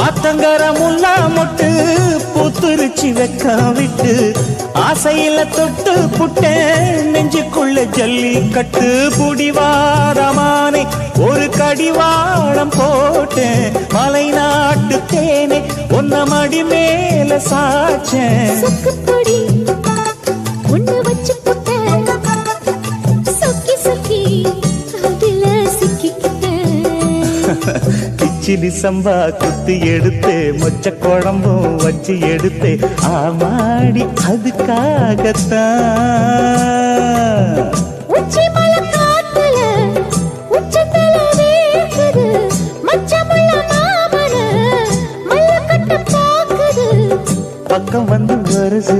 ஆத்தங்கரமுல்லா மொட்டு பூத்துருச்சி வெக்க விட்டு ஆசையில தொட்டு புட்டேன் நெஞ்சுக்குள்ள ஜல்லி கட்டு புடிவாரமானே ஒரு கடிவாளம் போட்டேன் மலை நாட்டு தேனே ஒன்ன மடி மேல சாச்சேன் கிச்சிலி சம்பா குத்தி எடுத்து மொச்ச குழம்பும் வச்சு எடுத்து ஆமாடி அதுக்காகத்தான் பக்கம் வந்து வருது